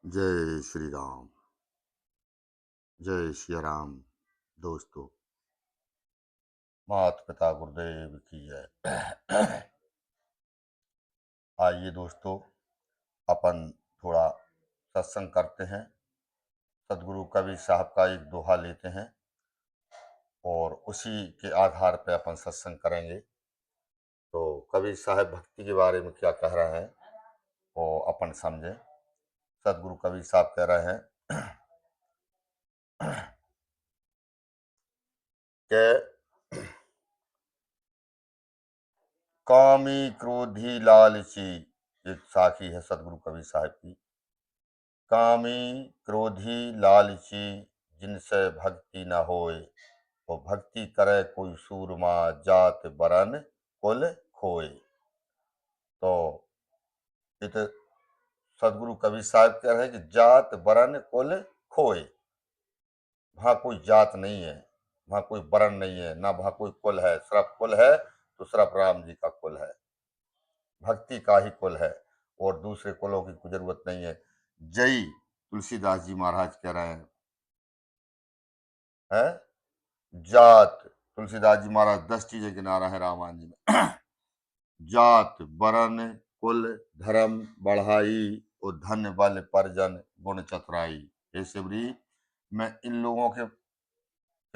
जय श्री राम। जय श्री राम। दोस्तों, माता पिता गुरुदेव की जय। आइए दोस्तों, अपन थोड़ा सत्संग करते हैं। सदगुरु कबीर साहब का एक दोहा लेते हैं और उसी के आधार पर अपन सत्संग करेंगे। तो कबीर साहब भक्ति के बारे में क्या कह रहे हैं वो अपन समझें। सदगुरु कबीर साहब कह रहे हैं कि कामी क्रोधी लालची, एक साखी है सदगुरु कबीर साहब की। कामी क्रोधी लालची जिनसे भक्ति न होए, वो भक्ति करे कोई सूरमा, जात बरन कुल खोए। तो इत सदगुरु कबीर साहब कह रहे हैं कि जात बरन कुल खोए। वहां कोई जात नहीं है, वहां कोई बरन नहीं है, ना वहां कोई कुल है। सिर्फ कुल है तो सिर्फ राम जी का कुल है, भक्ति का ही कुल है और दूसरे कुलों की कोई जरूरत नहीं है। जय तुलसीदास जी महाराज कह रहे हैं जात, तुलसीदास जी महाराज 10 चीजें गिना रहे हैं रामायण जी में। जात बरन कुल धर्म बढ़ाई, और धन बल परजन गुण चतुराई। हे शिवरी, मैं इन लोगों के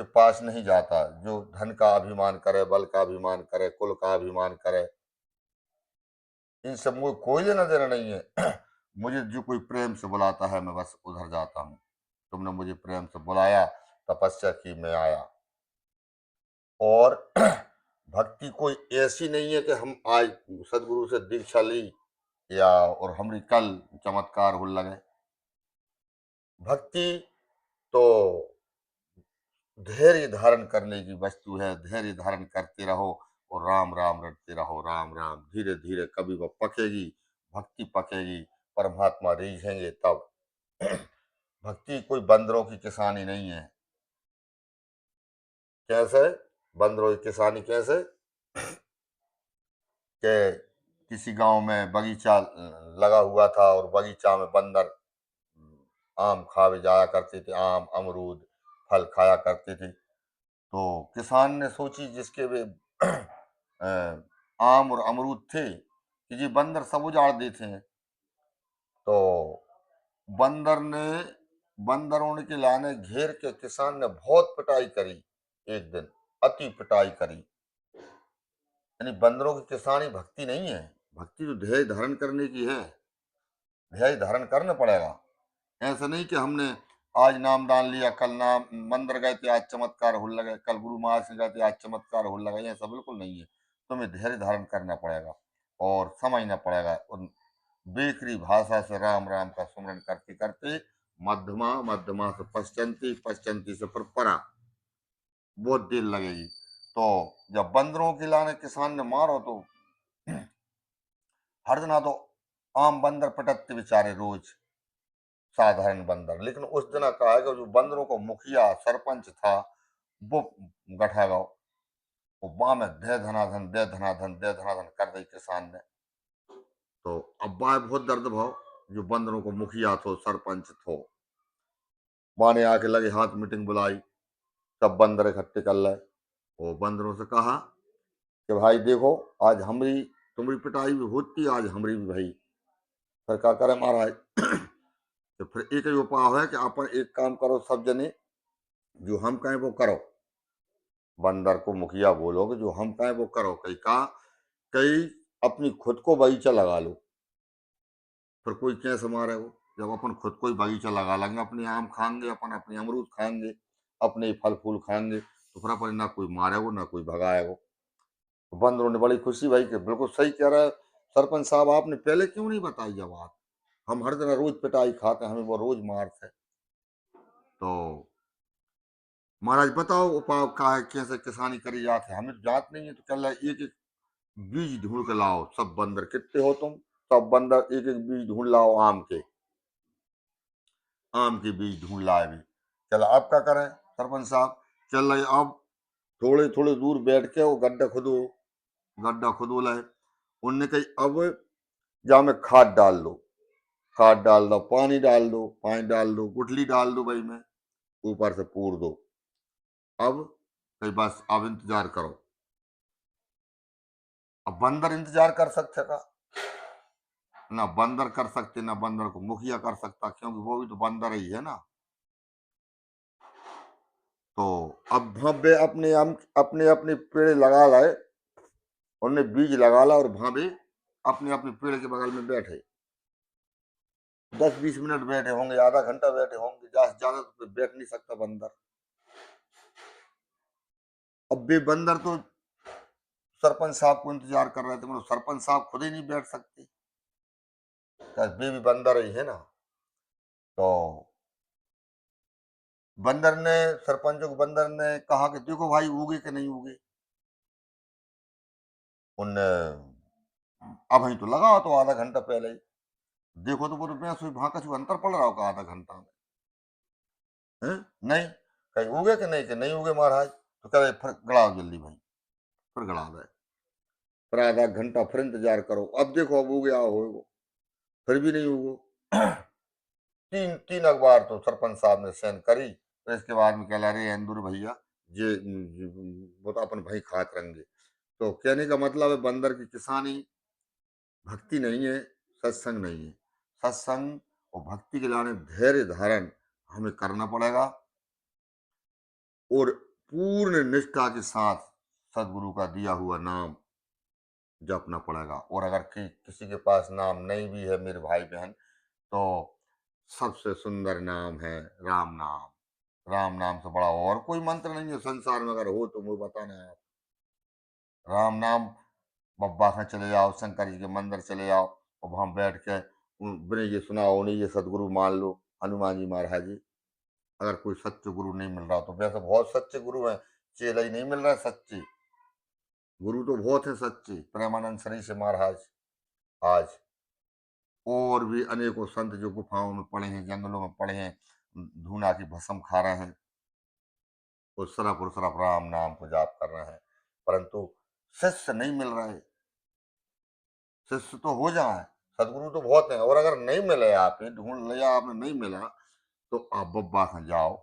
पास नहीं जाता जो धन का अभिमान करे, बल का अभिमान करे, कुल का अभिमान करे। इन सब मुझे कोई लेना देना नहीं है। मुझे जो कोई प्रेम से बुलाता है मैं बस उधर जाता हूँ। तुमने मुझे प्रेम से बुलाया, तपस्या की, मैं आया। और भक्ति कोई ऐसी नहीं है कि हम आज सदगुरु से दीक्षा ली या और हमारी कल चमत्कार हो लगे। भक्ति तो धैर्य धारण करने की वस्तु है। धैर्य धारण करते रहो और राम राम रटते रहो। राम राम धीरे धीरे कभी वह पकेगी, भक्ति पकेगी, परमात्मा रीझेंगे तब। भक्ति कोई बंदरों की किसानी नहीं है। कैसे बंदरों की किसानी? कैसे कि किसी गांव में बगीचा लगा हुआ था और बगीचा में बंदर आम खावे जाया करते थे, आम अमरूद फल खाया करते थे। तो किसान ने सोची जिसके वे आम और अमरूद थे कि ये बंदर सब उजाड़ देते हैं। तो बंदरों के लाने घेर के किसान ने बहुत पिटाई करी। एक दिन अति पिटाई करी। यानी बंदरों की किसानी भक्ति नहीं है। भक्ति तो धैर्य धारण करने की है। धैर्य धारण करना पड़ेगा। ऐसा नहीं कि हमने आज नाम दान लिया, कल नाम मंदिर गए थे, आज चमत्कार हो लगे, कल गुरु महाराज से गए थे, आज चमत्कार हो लगे। ऐसा बिल्कुल नहीं है। तुम्हें धैर्य धारण करना पड़ेगा और समझना पड़ेगा। और बेकरी भाषा से राम राम का स्मरण करते करते मध्यमा, मध्यमा से पश्चंती, पश्चंती से परपरा, बहुत देर लगेगी। तो जब बंदरों के लाने किसान ने मारो तो हर दिन तो आम बंदर पटकते बेचारे रोज, साधारण बंदर। लेकिन उस दिन कहा है कि जो बंदरों को मुखिया सरपंच था वो गठा गाँव, वो बाँ में दे धनाधन दे धनाधन दे धनाधन कर दी किसान ने। तो अब बाय बहुत दर्द भाव जो बंदरों को मुखिया थो, सरपंच थो, बाने आके लगे हाथ मीटिंग बुलाई, सब बंदर इकट्ठे कर लाए। वो बंदरों से कहा कि भाई देखो, आज हमारी तुम्हारी पिटाई भी होती, आज हमारी भी भाई। फिर क्या करे महाराज? तो फिर एक ही उपाय है कि अपन एक काम करो सब जने, जो हम कहें वो करो। बंदर को मुखिया बोलोगे जो हम कहें वो करो। कई कहा, कई अपनी खुद को बगीचा लगा लो। फिर कोई कैसे मारे वो? जब अपन खुद को ही बगीचा लगा लेंगे, अपने आम खाएंगे, अपन अपने अमरूद खाएंगे, अपने ही फल फूल खाएंगे, तो फिर अपन ना कोई मारेगो ना कोई भगाएगो। तो बंदरों ने बड़ी खुशी भाई कि बिल्कुल सही कह रहा है सरपंच साहब, आपने पहले क्यों नहीं बताई ये बात? हम हर दिन रोज पिटाई खाते, हमें वो रोज मारते। तो महाराज बताओ उपाय का है, कैसे किसानी करी जाती है? हमें तो जात नहीं है। तो चल रहा है एक एक बीज ढूंढ के लाओ। सब बंदर कितने हो तुम? सब बंदर एक एक बीज ढूंढ लाओ आम के। आम के बीज ढूंढ लाए भी। चलो अब क्या करें सरपंच साहब? चल रहे अब थोड़े थोड़े दूर बैठ के वो गड्ढा खुदो, गड्ढा खुदो लाए। उनने कही अब जा में खाद डाल लो। खाद डाल दो, पानी डाल दो, गुठली डाल दो भाई में, ऊपर से पूर दो। अब कई बस अब इंतजार करो। अब बंदर इंतजार कर सकते का? ना बंदर कर सकते, ना बंदर को मुखिया कर सकता, क्योंकि वो भी तो बंदर ही है ना। तो अब भावे अपने अपने पेड़ लगा लाए, उन्हें बीज लगा ला और भावे अपने अपने पेड़ के बगल में बैठे। 10-20 मिनट बैठे होंगे, आधा घंटा बैठे होंगे, ज्यादा तो बैठ नहीं सकता बंदर। अब वे बंदर तो सरपंच साहब को इंतजार कर रहे थे, मतलब सरपंच साहब खुद ही नहीं बैठ सकते, वे भी बंदर ही है ना। तो बंदर ने, सरपंचों को बंदर ने कहा कि देखो भाई उगे कि नहीं उगे। उनने अब ही तो लगा तो आधा घंटा पहले ही, देखो तो वो तो मैं वहां का अंतर पड़ रहा होगा आधा घंटा में है। नहीं, कहीं उगे कि नहीं उगे महाराज, तो कह रहे फिर गड़ाओ जल्दी भाई, फिर गड़ा गए। फिर आधा घंटा फिर इंतजार करो, अब देखो अब उगे आओ हो, फिर भी नहीं उगो। तीन तीन अखबार तो सरपंच साहब ने सेंड करी, फिर इसके बाद में कह रहे इंदुर भैया ये वो तो अपन भाई खात रहेंगे। तो कहने का मतलब है बंदर की किसानी भक्ति नहीं है, सत्संग नहीं है। सत्संग और भक्ति के लाने धैर्य धारण हमें करना पड़ेगा, और पूर्ण निष्ठा के साथ सदगुरु का दिया हुआ नाम जपना पड़ेगा। और अगर किसी के पास नाम नहीं भी है मेरे भाई बहन, तो सबसे सुंदर नाम है राम नाम। राम नाम से बड़ा और कोई मंत्र नहीं है संसार में, अगर हो तो मुझे बताना आप। राम नाम, बब्बा खां चले जाओ, शंकर जी के मंदिर चले जाओ, और वहां बैठ के उन्हें ये सुनाओ, उन्हें ये सदगुरु मान लो, हनुमान जी महाराज जी। अगर कोई सच्चे गुरु नहीं मिल रहा, तो वैसे बहुत सच्चे गुरु हैं, चेला ही नहीं मिल रहा सच्चे गुरु, तो बहुत है सच्चे। प्रेमानंद सरी से महाराज आज, और भी अनेकों संत जो गुफाओं में पड़े हैं, जंगलों में पड़े हैं, धूना की भस्म खा रहे हैं, वो सिर्फ और सिर्फ राम नाम को जाप कर रहे हैं, परंतु शिष्य नहीं मिल रहे। शिष्य तो हो जाए, सदगुरु तो बहुत हैं, और अगर नहीं मिले, आप ढूंढ लिया आपने नहीं मिला, तो आप बब्बा खां जाओ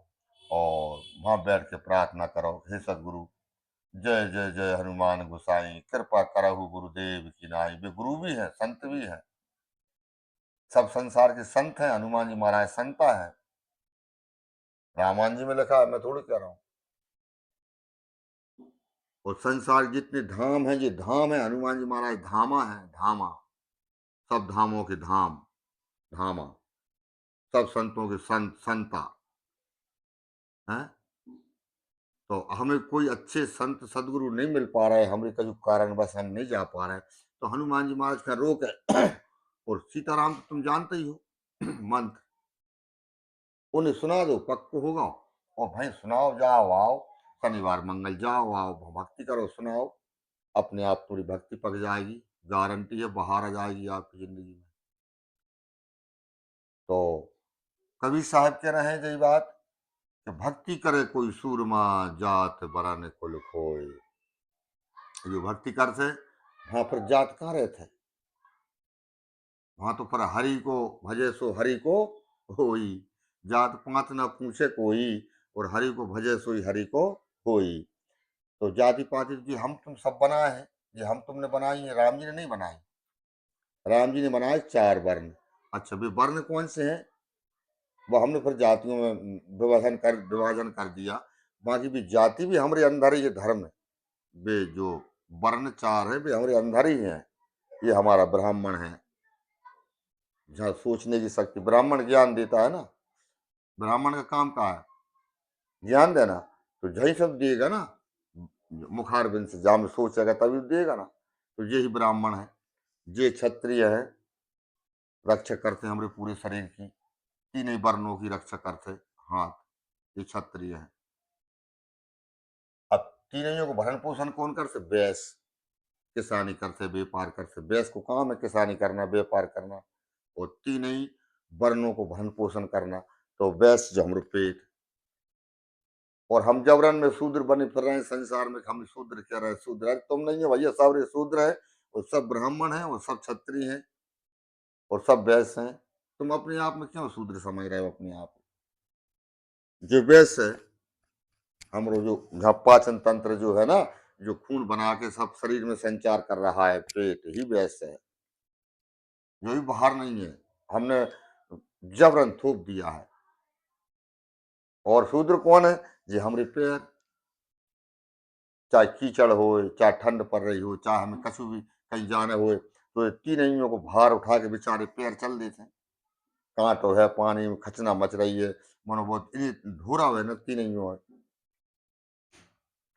और वहां बैठ के प्रार्थना करो, हे सदगुरु जय जय जय हनुमान गोसाई, कृपा करहु गुरुदेव की नाई। वे गुरु भी है, संत भी है, सब संसार के संत हैं, हनुमान जी महाराज संता है। रामायण जी में लिखा है, मैं थोड़ी कह रहा हूँ। और संसार जितने धाम है, ये धाम है, हनुमान जी महाराज धामा है, धामा, सब धामों के धाम, धामा, सब संतों के संत, संता है। तो हमें कोई अच्छे संत सदगुरु नहीं मिल पा रहे, हमारे का जो कारण बस हम नहीं जा पा रहे, तो हनुमान जी महाराज का रोक है। और सीताराम तो तुम जानते ही हो मंत्र, उन्हें सुना दो पक्को होगा। और भाई सुनाओ, जाओ आओ, शनिवार मंगल जाओ आओ, भक्ति करो, सुनाओ, अपने आप पूरी भक्ति पक जाएगी, गारंटी है बाहर आ जाएगी आपकी जिंदगी में। तो कबीर साहब कह रहे हैं यही बात कि भक्ति करे कोई सूरमा, जात बरन कुल खोए। जो भक्ति करते वहां पर जात कहाँ रहते, वहां तो पर हरि को भजे सो हरि को होई, जात पात न पूछे कोई, और हरि को भजे सोई हरि को होई। तो जाति पाति की हम तुम सब बनाए हैं, ये हम तुमने बनाई है, राम जी ने नहीं बनाई। राम जी ने बनाए 4 वर्ण। अच्छा वे वर्ण कौन से हैं, वो हमने फिर जातियों में विभाजन कर दिया। बाकी भी जाति भी हमारे अंदर ही, ये धर्म है, वे जो वर्ण 4 है वे हमारे अंदर ही हैं। ये हमारा ब्राह्मण है, जहाँ सोचने की शक्ति, ब्राह्मण ज्ञान देता है ना, ब्राह्मण का काम क्या है, ज्ञान देना। तो जही सब देगा ना, मुखार बिन से जहाँ में सोचेगा तभी देगा ना। तो यही ब्राह्मण है। ये क्षत्रिय है, रक्षा करते हैं हमारे पूरे शरीर की, तीन ही वर्णों की रक्षा करते हाथ, ये क्षत्रिय है। अब तीनों को भरण पोषण कौन करते, वैश्य, किसानी करते, व्यापार करते, वैश्य को काम है किसानी करना, व्यापार करना, और तीन ही वर्णों को भरण पोषण करना। तो वैश्य जो हमारे पेट, और हम जबरन में शूद्र बने फिर रहे हैं संसार में, हम शूद्र कह रहे हैं, शूद्र है तुम नहीं है भैया, सब शूद्र है, और सब ब्राह्मण है, और सब क्षत्रिय हैं, और सब वैश्य हैं। तुम अपने आप में क्यों शूद्र समझ रहे हो अपने आप को? जो वैश्य है, हमरो जो पाचन तंत्र जो है ना, जो खून बना के सब शरीर में संचार कर रहा है, पेट ही वैश्य है, जो भी बाहर नहीं है। हमने जबरन थोप दिया है। और शूद्र कौन है? जे हमरे पैर, चाहे कीचड़ हो, चाहे ठंड पड़ रही हो, चाहे हमें कछु भी कहीं जाना हो, तो ये तीनों को भार उठा के बेचारे पैर चल देते हैं। कांटो है, पानी में खचना मच रही है, मनो बहुत इन्हें ढोरा हुआ है ना तीनों है।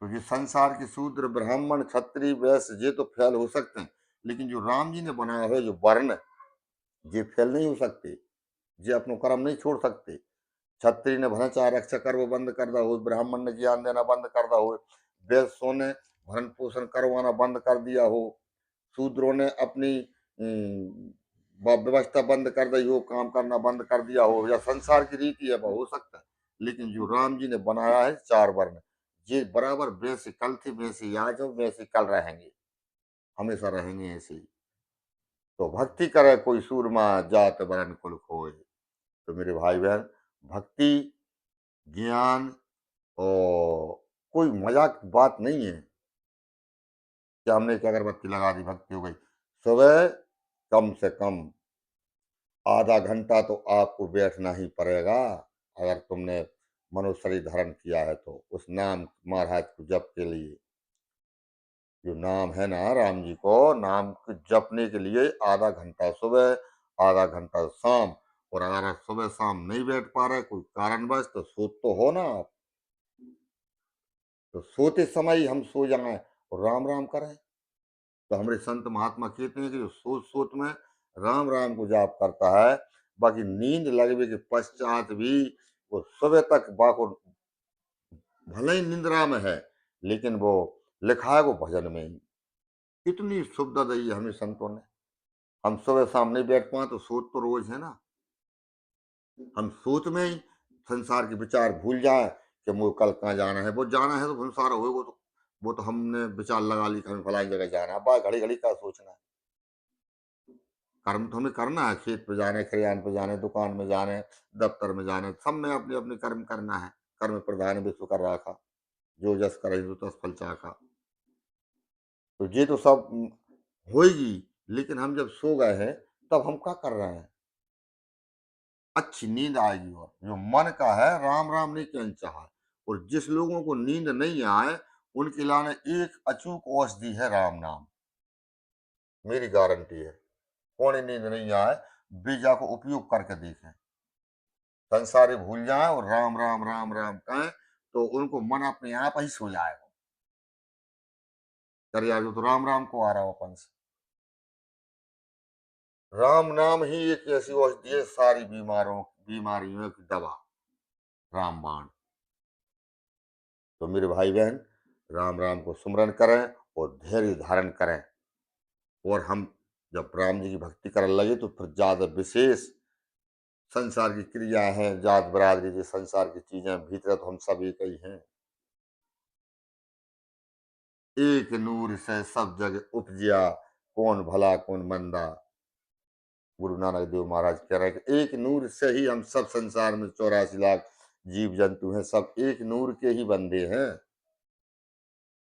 तो ये संसार के शूद्र, ब्राह्मण, क्षत्रिय, वैश्य ये तो फैल हो सकते हैं, लेकिन जो राम जी ने बनाया है जो वर्ण, ये फैल नहीं हो सकते। ये अपनो कर्म नहीं छोड़ सकते। क्षत्रिय ने भले चाहे रक्षा करवो बंद कर दा हो, ब्राह्मण ने ज्ञान देना बंद कर दा हो, वैश्यों ने भरण पोषण करवाना बंद कर दिया हो, शूद्रों ने अपनी व्यवस्था बंद कर दी हो, काम करना बंद कर दिया हो, या संसार की रीति है, वह हो सकता है। लेकिन जो राम जी ने बनाया है चार वर्ण, ये बराबर वैसे कल थे, वैसे आज हो, वैसे कल रहेंगे, हमेशा रहेंगे ऐसे ही। तो भक्ति करे कोई सूरमा, जात वरण कुल खोए। तो मेरे भाई बहन, भक्ति, ज्ञान और कोई मजाक की बात नहीं है कि हमने एक अगरबत्ती लगा दी भक्ति हो गई। सुबह कम से कम आधा घंटा तो आपको बैठना ही पड़ेगा। अगर तुमने मनुष्य शरीर धारण किया है तो उस नाम महाराज को जप के लिए, जो नाम है ना राम जी को, नाम को जपने के लिए आधा घंटा सुबह, आधा घंटा शाम। और अगर आप सुबह शाम नहीं बैठ पा रहे कोई कारणवश, तो सोच तो हो ना आप। तो सोते समय ही हम सो जाएं और राम राम करें। तो हमारे संत महात्मा कहते हैं कि जो सोच सोच में राम राम को जाप करता है, बाकी नींद लगने के पश्चात भी वो सुबह तक बाको भले ही निंद्रा में है, लेकिन वो लिखा है वो भजन में ही। कितनी सुविधा दी है हमें संतों ने। हम सुबह शाम नहीं बैठ पाए तो सोच तो रोज है ना। हम सोच में ही संसार के विचार भूल जाए कि मुझे कल कहाँ जाना है। वो जाना है तो संसार हो, वो तो हमने विचार लगा ली कि हमें फलानी जगह जाना है, बा घड़ी घड़ी का सोचना है। कर्म तो हमें करना है, खेत पे जाने, खलिहान पे जाने, दुकान में जाने, दफ्तर में जाने, सब में अपने अपने कर्म करना है। कर्म प्रधान विश्व कर राखा, जो जस करे सो तस फल चाखा। तो ये तो सब होएगी। लेकिन हम जब सो गए हैं, तब हम क्या कर रहे हैं? अच्छी नींद आएगी। और जो मन का है राम राम नहीं कहना चाहा। और जिस लोगों को नींद नहीं आए, उनके लाने एक अचूक औषधि है राम नाम, मेरी गारंटी है। कौन नींद नहीं आए, बीजा को उपयोग करके देखें। संसारी भूल जाए और राम राम राम राम कहें, तो उनको मन अपने आप ही सो जाएगा। चलिए आज तो राम राम को आ रहा हो अपन से। राम नाम ही एक ऐसी औषधि है, सारी बीमारियों की दवा, रामबाण। तो मेरे भाई बहन, राम राम को सुमरन करें और धैर्य धारण करें। और हम जब राम जी की भक्ति करने लगे तो फिर ज्यादा विशेष संसार की क्रिया है, जात बरादरी जो संसार की चीजें, भीतर तो हम सब एक ही हैं। एक नूर से सब जग उपजिया, कौन भला कौन मंदा। गुरु नानक देव महाराज कह रहे हैं कि एक नूर से ही हम सब संसार में 84 लाख जीव जंतु हैं, सब एक नूर के ही बंदे हैं।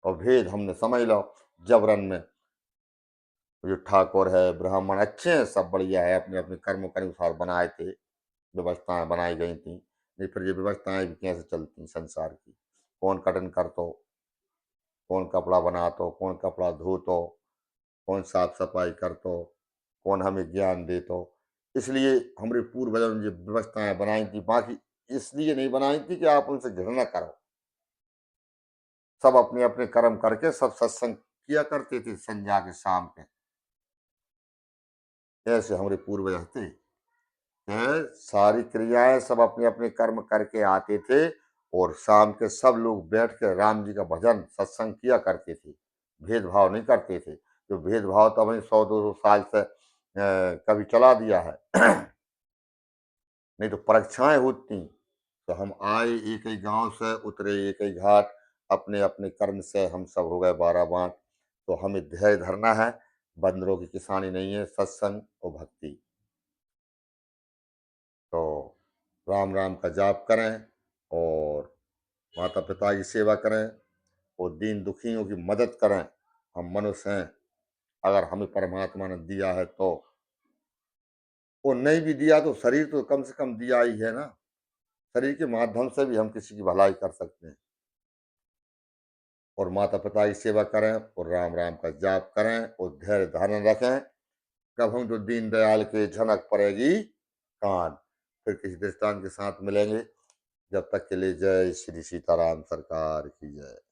और भेद हमने समझ लो। जबरन में जो ठाकुर है, ब्राह्मण अच्छे हैं, सब बढ़िया है, अपने अपने कर्मों के अनुसार बनाए थे, व्यवस्थाएं बनाई गई थी। नहीं फिर ये व्यवस्थाएं भी कैसे चलती संसार की? कौन कटन करतो, कौन कपड़ा बनातो, कौन कपड़ा धोतो, कौन साफ सफाई करतो, कौन हमें ज्ञान देतो। इसलिए हमारे पूर्वजों ने जो व्यवस्थाएं बनाई थी, बाकी इसलिए नहीं बनाई थी कि आप उनसे घृणा करो। सब अपने अपने कर्म करके सब सत्संग किया करते थे संध्या के शाम के। ऐसे हमारे पूर्वज थे। हैं, सारी क्रियाएं सब अपने अपने कर्म करके आते थे। और शाम के सब लोग बैठ के राम जी का भजन सत्संग किया करते थे। भेदभाव नहीं करते थे। जो भेदभाव तो वही 100-200 साल से कभी चला दिया है। नहीं तो परीक्षाएं होती। तो हम आए एक ही गांव से, उतरे एक ही घाट, अपने अपने कर्म से हम सब हो गए 12 बांट। तो हमें धैर्य धरना है। बंदरों की किसानी नहीं है, सत्संग और भक्ति। राम राम का जाप करें और माता पिता की सेवा करें और दीन दुखियों की मदद करें। हम मनुष्य हैं, अगर हमें परमात्मा ने दिया है तो, और नहीं भी दिया तो शरीर तो कम से कम दिया ही है ना। शरीर के माध्यम से भी हम किसी की भलाई कर सकते हैं। और माता पिता की सेवा करें और राम राम का जाप करें और धैर्य धारण रखें। कब हम जो दीन दयाल के झनक पड़ेगी कान। फिर किसी दृष्टांत के साथ मिलेंगे। जब तक के लिए जय श्री सीताराम सरकार की जय।